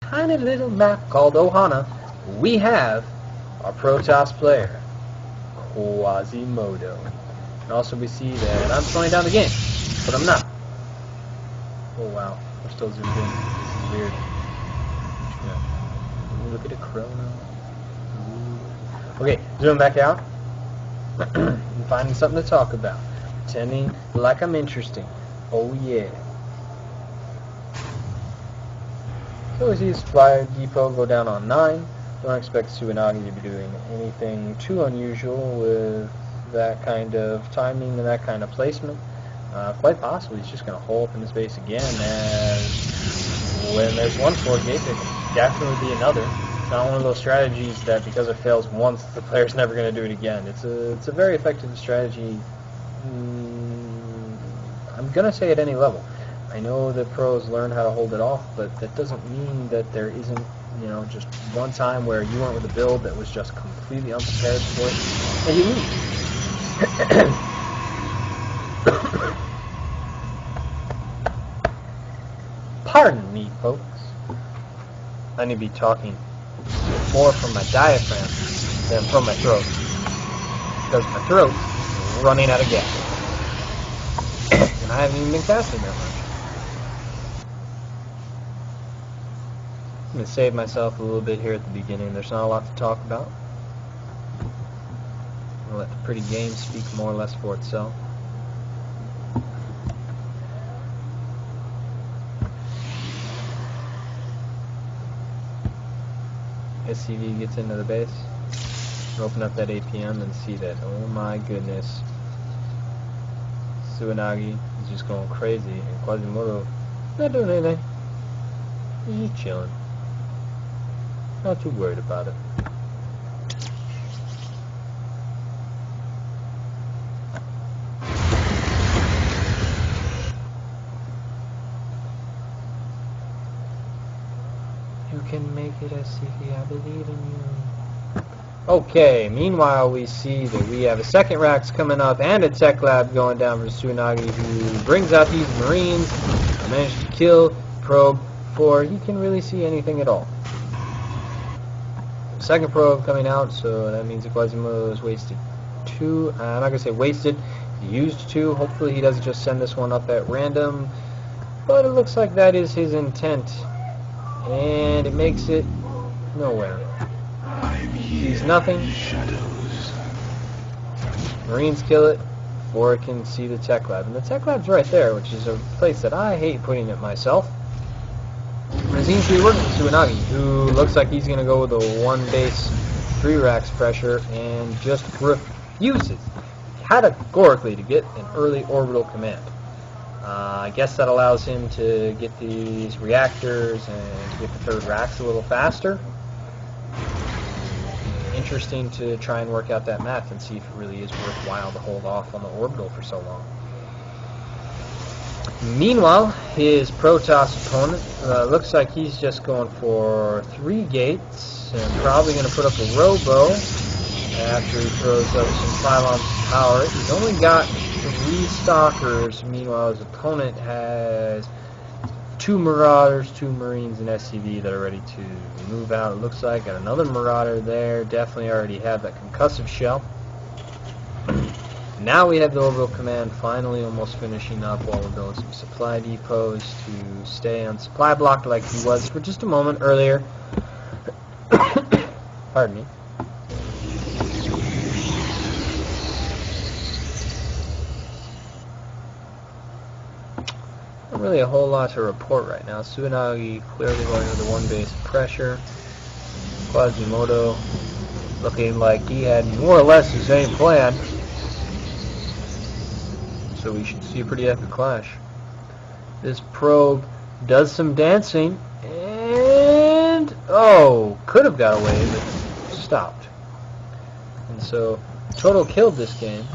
tiny little map called Ohana, we have our Protoss player, Quasimodo. And also we see that I'm slowing down the game, but I'm not. Oh wow, we're still zoomed in. This is weird. Ooh, look at the chrono. Ooh. Okay, zoom back out. And finding something to talk about. Pretending like I'm interesting. Oh yeah. So we see the supply depot go down on 9. Don't expect Tsunagi to be doing anything too unusual with that kind of timing and that kind of placement. Quite possibly he's just going to hole up in his base again, as when there's one forward gate, there can definitely be another. It's not one of those strategies that because it fails once, the player's never going to do it again. It's a very effective strategy, I'm going to say at any level. I know that pros learn how to hold it off, but that doesn't mean that there isn't, you know, just one time where you went with a build that was just completely unprepared for it, and you lose. Pardon me, folks. I need to be talking more from my diaphragm than from my throat, because my throat is running out of gas, and I haven't even been casting that much. I'm going to save myself a little bit here at the beginning. There's not a lot to talk about. I'm going to let the pretty game speak more or less for itself. SCV gets into the base. Open up that APM and see that, oh my goodness, Tsunagi is just going crazy, and Quasimodo not doing anything. He's just chilling. Not too worried about it. You can make it, SCV, I believe in you. Okay, meanwhile we see that we have a second Rax coming up and a tech lab going down for Tsunagi, who brings out these Marines and managed to kill probe before he can really see anything at all. Second probe coming out, so that means that Quasimodo has wasted 2. I'm not going to say wasted, he used 2. Hopefully he doesn't just send this one up at random, but it looks like that is his intent. And it makes it nowhere. Sees nothing. Marines kill it before it can see the tech lab. And the tech lab's right there, which is a place that I hate putting it myself. It seems to be working for Tsunagi, who looks like he's going to go with a 1 base 3 racks pressure and just refuses categorically to get an early orbital command. I guess that allows him to get these reactors and to get the 3rd racks a little faster. Interesting to try and work out that math and see if it really is worthwhile to hold off on the orbital for so long. Meanwhile, his Protoss opponent looks like he's just going for 3 gates and probably going to put up a robo after he throws up some pylons to power it. He's only got 3 stalkers. Meanwhile, his opponent has 2 Marauders, 2 Marines, and SCV that are ready to move out. It looks like got another Marauder there. Definitely already have that concussive shell. Now we have the orbital command finally almost finishing up while we're building some supply depots to stay on supply block like he was for just a moment earlier. Pardon me. Not really a whole lot to report right now. Tsunagi clearly going with the 1 base pressure. Quasimodo looking like he had more or less the same plan. So we should see a pretty epic clash. This probe does some dancing and could have got away but stopped. And so total killed this game.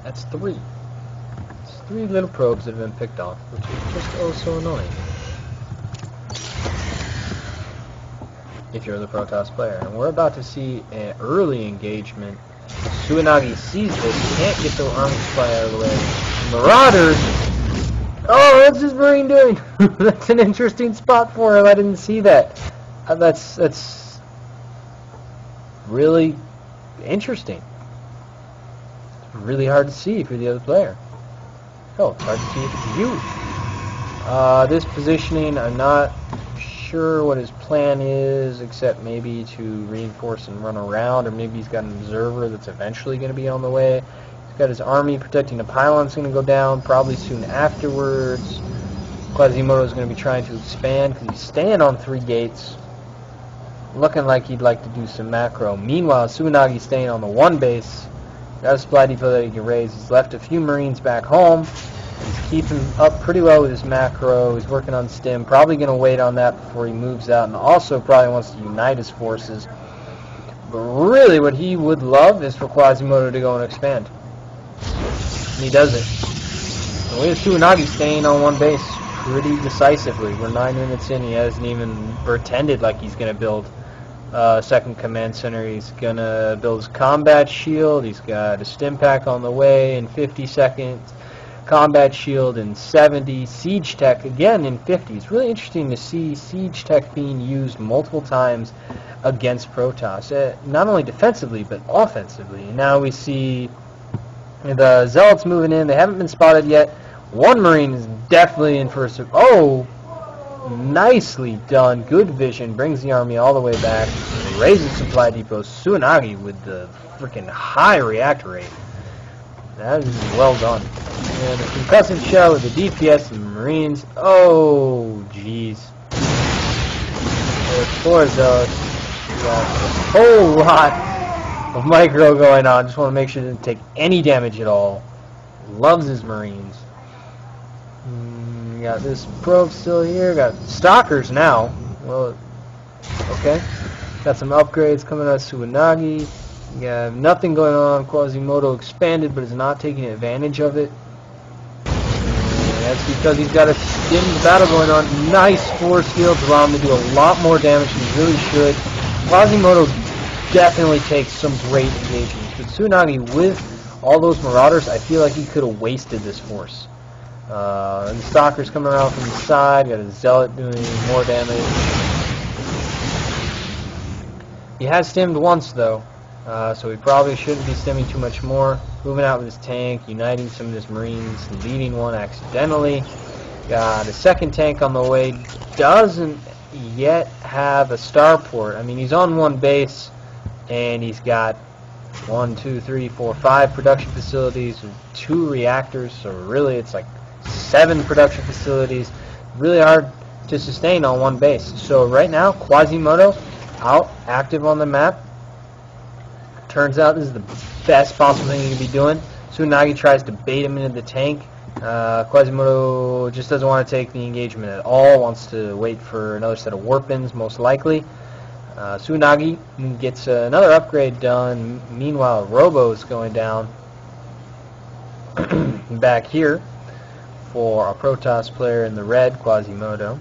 That's 3. It's 3 little probes that have been picked off, which is just oh so annoying if you're the Protoss player. And we're about to see an early engagement. Tsunagi sees this, can't get the army supply out of the way. Marauders! Oh, what's this Marine doing? That's an interesting spot for him. I didn't see that. That's really interesting. It's really hard to see for the other player. Oh, it's hard to see if it's you. This positioning, I'm not sure what his plan is, except maybe to reinforce and run around, or maybe he's got an observer that's eventually going to be on the way. He's got his army protecting the pylon's going to go down probably soon afterwards. Quasimodo is going to be trying to expand because he's staying on 3 gates, looking like he'd like to do some macro. Meanwhile, Tsunagi's staying on the 1 base. Got a supply depot that he can raise. He's left a few Marines back home. He's keeping up pretty well with his macro. He's working on stim. Probably going to wait on that before he moves out, and also probably wants to unite his forces. But really what he would love is for Quasimodo to go and expand. And he does it. And we have Tsunagi staying on 1 base pretty decisively. We're 9 minutes in. He hasn't even pretended like he's going to build second command center. He's going to build his combat shield. He's got a stim pack on the way in 50 seconds. Combat shield in 70, siege tech again in 50. It's really interesting to see siege tech being used multiple times against Protoss, not only defensively but offensively. And now we see the Zealots moving in. They haven't been spotted yet. 1 Marine is definitely in for a... Oh, nicely done. Good vision. Brings the army all the way back. Raises supply depots. Tsunagi with the freaking high reactor rate. That is well done. And a concussive shell with the DPS and Marines. Oh, jeez. There's 4 Zealots. Got a whole lot of micro going on. Just want to make sure it didn't take any damage at all. Loves his Marines. Got this probe still here. Got stalkers now. Well, okay. Got some upgrades coming out of Tsunagi. You have nothing going on. Quasimodo expanded, but is not taking advantage of it. And that's because he's got a stimmed battle going on. Nice force fields allow him to do a lot more damage than he really should. Quasimodo definitely takes some great engagements. But Tsunagi, with all those Marauders, I feel like he could have wasted this force. And the Stalker's coming around from the side. Got a Zealot doing more damage. He has stimmed once, though. So he probably shouldn't be stimming too much more. Moving out with his tank, uniting some of his Marines, leading one accidentally. Got a second tank on the way. Doesn't yet have a starport. I mean, he's on 1 base, and he's got 1, 2, 3, 4, 5 production facilities with 2 reactors. So really, it's like 7 production facilities. Really hard to sustain on 1 base. So right now, Quasimodo out, active on the map. Turns out this is the best possible thing he could be doing. Tsunagi tries to bait him into the tank. Quasimodo just doesn't want to take the engagement at all. Wants to wait for another set of warpins, most likely. Tsunagi gets another upgrade done. Meanwhile, Robo's going down back here for a Protoss player in the red, Quasimodo.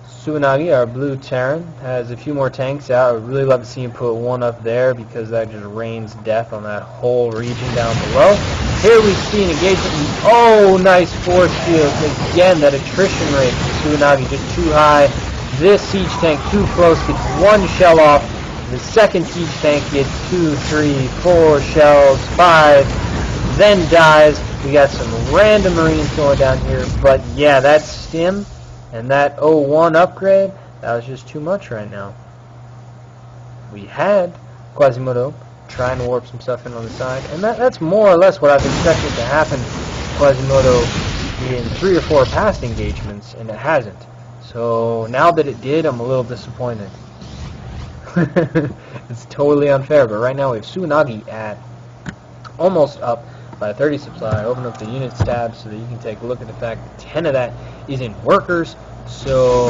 Tsunagi, our blue Terran, has a few more tanks out. I would really love to see him put 1 up there because that just rains death on that whole region down below. Here we see an engagement. Oh, nice force field. Again, that attrition rate for Tsunagi just too high. This siege tank too close, gets 1 shell off. The second siege tank gets 2, 3, 4 shells, 5, then dies. We got some random Marines going down here, but yeah, that stim and that 01 upgrade, that was just too much right now. We had Quasimodo trying to warp some stuff in on the side, and that's more or less what I've expected to happen to Quasimodo in 3 or 4 past engagements, and it hasn't. So now that it did, I'm a little disappointed. It's totally unfair, but right now we have Tsunagi at almost up by 30 supply. Open up the units tab so that you can take a look at the fact that 10 of that is in workers. So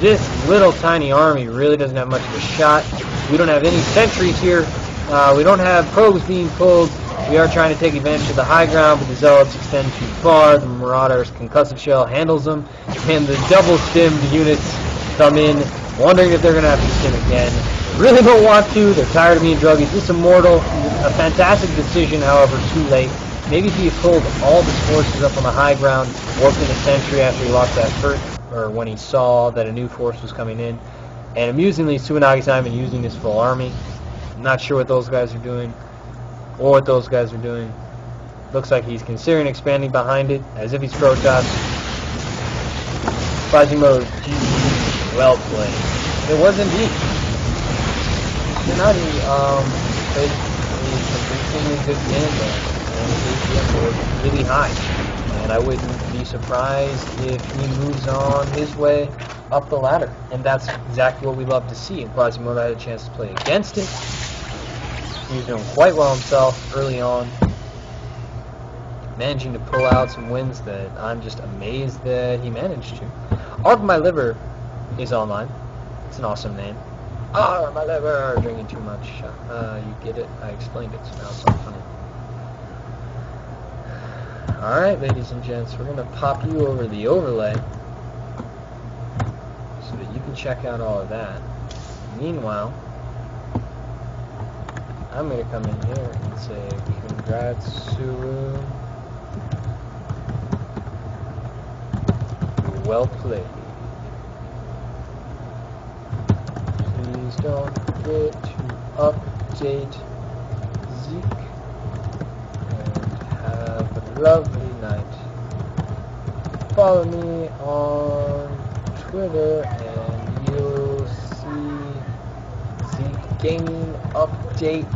this little tiny army really doesn't have much of a shot. We don't have any sentries here. We don't have probes being pulled. We are trying to take advantage of the high ground, but the Zealots extend too far. The Marauders' concussive shell handles them, and the double stimmed units come in, wondering if they're going to have to stim again. Really don't want to. They're tired of being druggies. It's Immortal. A fantastic decision, however, too late. Maybe if he had pulled all of his forces up on the high ground, worked in a sentry after he lost that first, or when he saw that a new force was coming in. And amusingly, Tsunagi's not even using his full army. I'm not sure what those guys are doing, or what those guys are doing. Looks like he's considering expanding behind it, as if he's Protoss. Quasimodo, GG, well played. It was indeed. Tsunagi played a extremely good game there, and his APM was really high. And I wouldn't be surprised if he moves on his way up the ladder. And that's exactly what we love to see. And Quasimodo had a chance to play against it. He was doing quite well himself early on, managing to pull out some wins that I'm just amazed that he managed to. Arg My Liver is online. It's an awesome name. Arg My Liver! Drinking too much. You get it? I explained it, so now it's not funny. Alright, ladies and gents, we're going to pop you over the overlay so that you can check out all of that. Meanwhile, I'm going to come in here and say, congrats, Suru. Well played. Please don't forget to update Zeke. And have a lovely night. Follow me on Twitter and you'll see Zeke Gaming update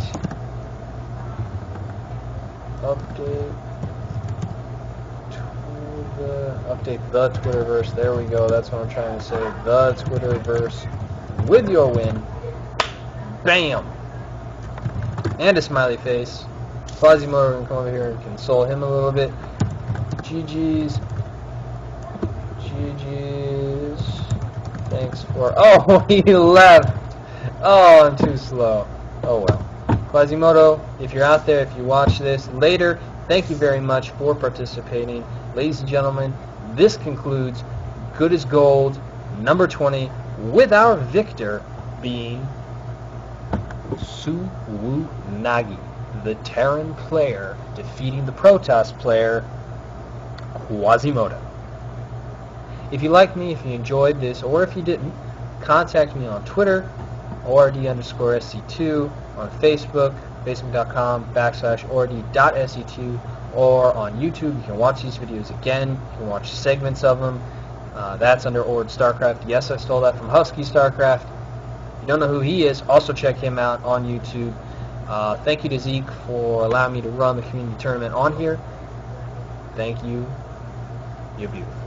the Twitterverse. There we go. That's what I'm trying to say. The Twitterverse with your win. Bam! And a smiley face. Quasimodo can come over here and console him a little bit. GG's. Thanks for... Oh, he left! Oh, I'm too slow. Oh well. Quasimodo, if you're out there, if you watch this later, thank you very much for participating. Ladies and gentlemen, this concludes Good as Gold, number 20, with our victor being Tsunagi, the Terran player, defeating the Protoss player, Quasimodo. If you like me, if you enjoyed this, or if you didn't, contact me on Twitter, ORD_SC2, on Facebook, facebook.com/ORD.SC2, or on YouTube. You can watch these videos again. You can watch segments of them. That's under Ord StarCraft. Yes, I stole that from Husky StarCraft. If you don't know who he is, also check him out on YouTube. Thank you to Zeke for allowing me to run the community tournament on here. Thank you. You're beautiful.